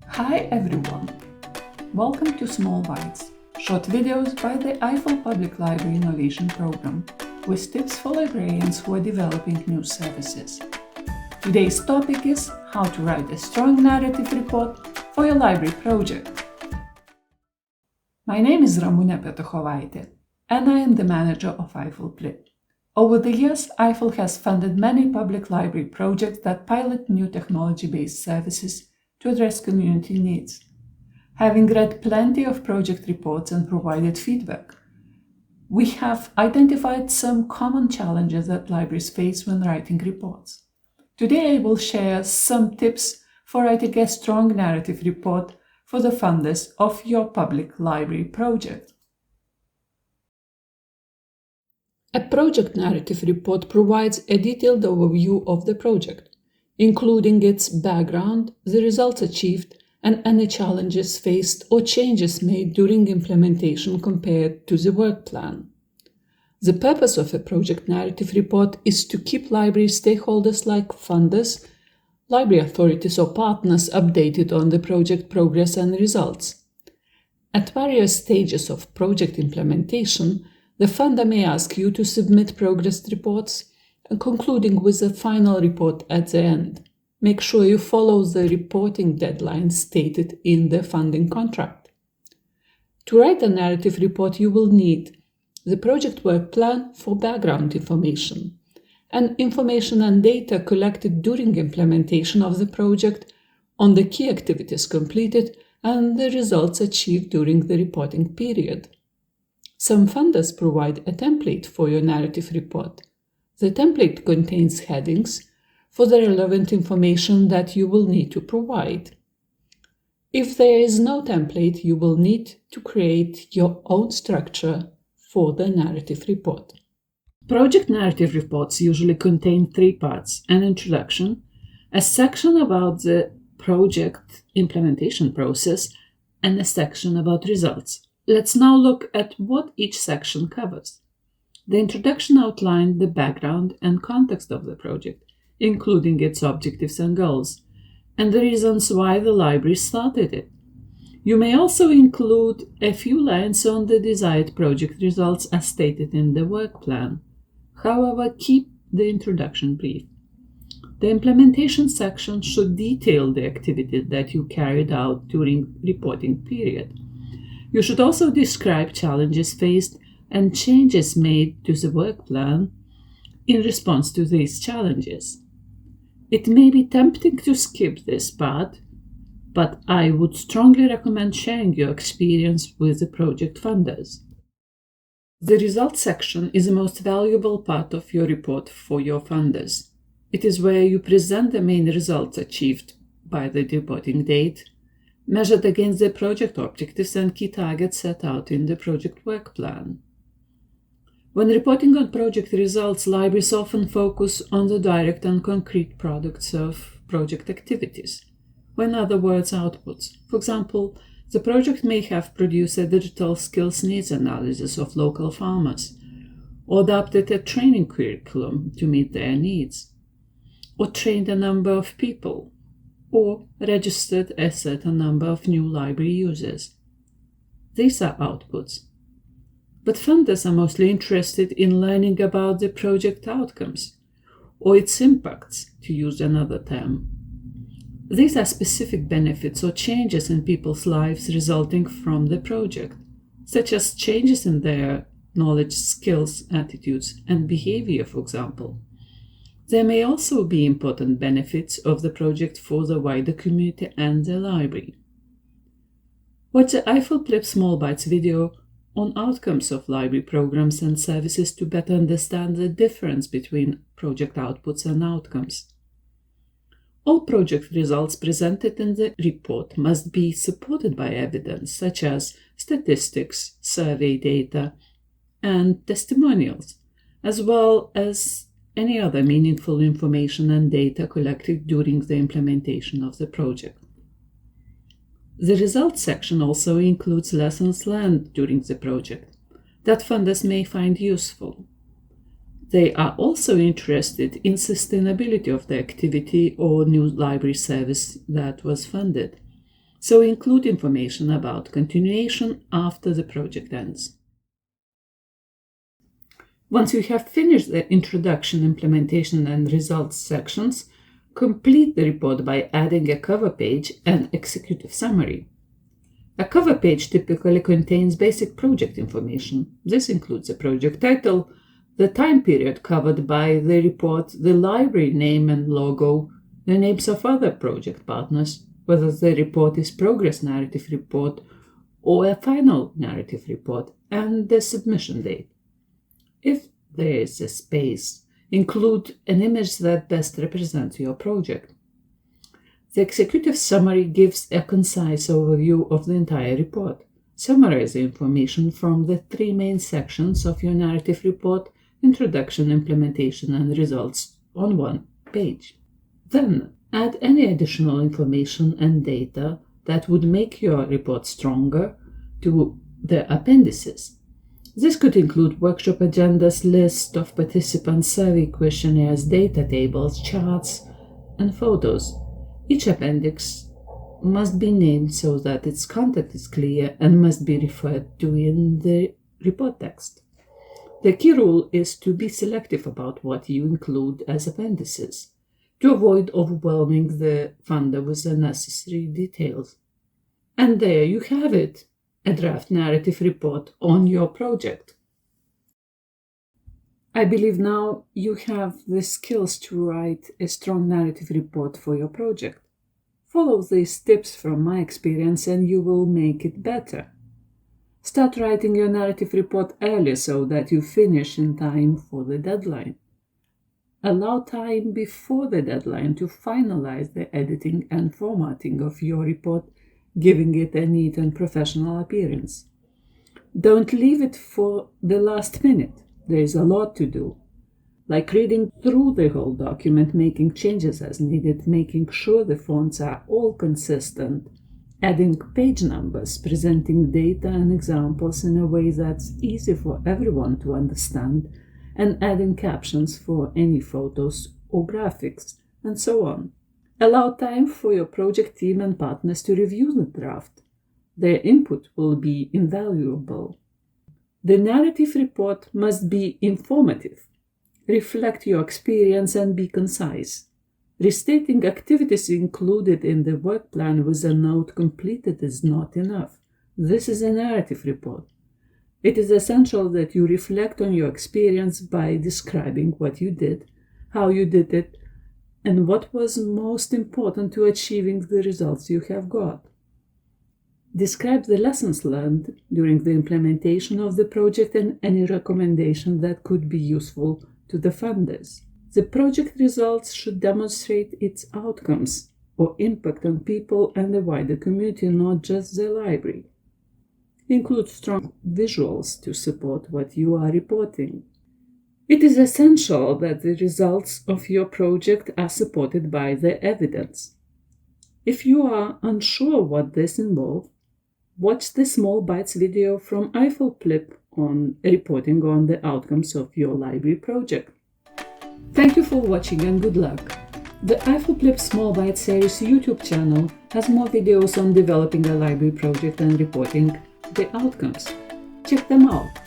Hi everyone! Welcome to Small Bites, short videos by the EIFL Public Library Innovation Program, with tips for librarians who are developing new services. Today's topic is how to write a strong narrative report for your library project. My name is Ramune Petuchovaite, and I am the manager of EIFL-PLIP. Over the years, EIFL has funded many public library projects that pilot new technology-based services to address community needs. Having read plenty of project reports and provided feedback, we have identified some common challenges that libraries face when writing reports. Today I will share some tips for writing a strong narrative report for the funders of your public library project. A project narrative report provides a detailed overview of the project, including its background, the results achieved, and any challenges faced or changes made during implementation compared to the work plan. The purpose of a project narrative report is to keep library stakeholders like funders, library authorities or partners updated on the project progress and results. At various stages of project implementation, the funder may ask you to submit progress reports, concluding with a final report at the end. Make sure you follow the reporting deadlines stated in the funding contract. To write a narrative report, you will need the project work plan for background information, and information and data collected during implementation of the project on the key activities completed and the results achieved during the reporting period. Some funders provide a template for your narrative report. The template contains headings for the relevant information that you will need to provide. If there is no template, you will need to create your own structure for the narrative report. Project narrative reports usually contain three parts: an introduction, a section about the project implementation process, and a section about results. Let's now look at what each section covers. The introduction outlined the background and context of the project, including its objectives and goals, and the reasons why the library started it. You may also include a few lines on the desired project results as stated in the work plan. However, keep the introduction brief. The implementation section should detail the activities that you carried out during reporting period. You should also describe challenges faced and changes made to the work plan in response to these challenges. It may be tempting to skip this part, but I would strongly recommend sharing your experience with the project funders. The results section is the most valuable part of your report for your funders. It is where you present the main results achieved by the reporting date, measured against the project objectives and key targets set out in the project work plan. When reporting on project results, libraries often focus on the direct and concrete products of project activities, in other words, outputs. For example, the project may have produced a digital skills needs analysis of local farmers, or adapted a training curriculum to meet their needs, or trained a number of people, or registered a certain number of new library users. These are outputs. But funders are mostly interested in learning about the project outcomes, or its impacts, to use another term. These are specific benefits or changes in people's lives resulting from the project, such as changes in their knowledge, skills, attitudes, and behavior, for example. There may also be important benefits of the project for the wider community and the library. Watch the EIFL-PLIP Small Bites video on outcomes of library programs and services to better understand the difference between project outputs and outcomes. All project results presented in the report must be supported by evidence such as statistics, survey data, and testimonials, as well as any other meaningful information and data collected during the implementation of the project. The results section also includes lessons learned during the project that funders may find useful. They are also interested in sustainability of the activity or new library service that was funded, so include information about continuation after the project ends. Once you have finished the introduction, implementation, and results sections, complete the report by adding a cover page and executive summary. A cover page typically contains basic project information. This includes the project title, the time period covered by the report, the library name and logo, the names of other project partners, whether the report is progress narrative report or a final narrative report, and the submission date. If there is a space, include an image that best represents your project. The executive summary gives a concise overview of the entire report. Summarize the information from the 3 main sections of your narrative report: introduction, implementation, and results on 1 page. Then, add any additional information and data that would make your report stronger to the appendices. This could include workshop agendas, list of participants, survey questionnaires, data tables, charts, and photos. Each appendix must be named so that its content is clear and must be referred to in the report text. The key rule is to be selective about what you include as appendices, to avoid overwhelming the funder with unnecessary details. And there you have it, a draft narrative report on your project. I believe now you have the skills to write a strong narrative report for your project. Follow these tips from my experience and you will make it better. Start writing your narrative report early so that you finish in time for the deadline. Allow time before the deadline to finalize the editing and formatting of your report, giving it a neat and professional appearance. Don't leave it for the last minute. There is a lot to do, like reading through the whole document, making changes as needed, making sure the fonts are all consistent, adding page numbers, presenting data and examples in a way that's easy for everyone to understand, and adding captions for any photos or graphics, and so on. Allow time for your project team and partners to review the draft. Their input will be invaluable. The narrative report must be informative, reflect your experience, and be concise. Restating activities included in the work plan with a note completed is not enough. This is a narrative report. It is essential that you reflect on your experience by describing what you did, how you did it, and what was most important to achieving the results you have got. Describe the lessons learned during the implementation of the project and any recommendation that could be useful to the funders. The project results should demonstrate its outcomes or impact on people and the wider community, not just the library. Include strong visuals to support what you are reporting. It is essential that the results of your project are supported by the evidence. If you are unsure what this involves, watch the Small Bites video from EIFL-PLIP on reporting on the outcomes of your library project. Thank you for watching and good luck. The EIFL-PLIP Small Bites series YouTube channel has more videos on developing a library project and reporting the outcomes. Check them out.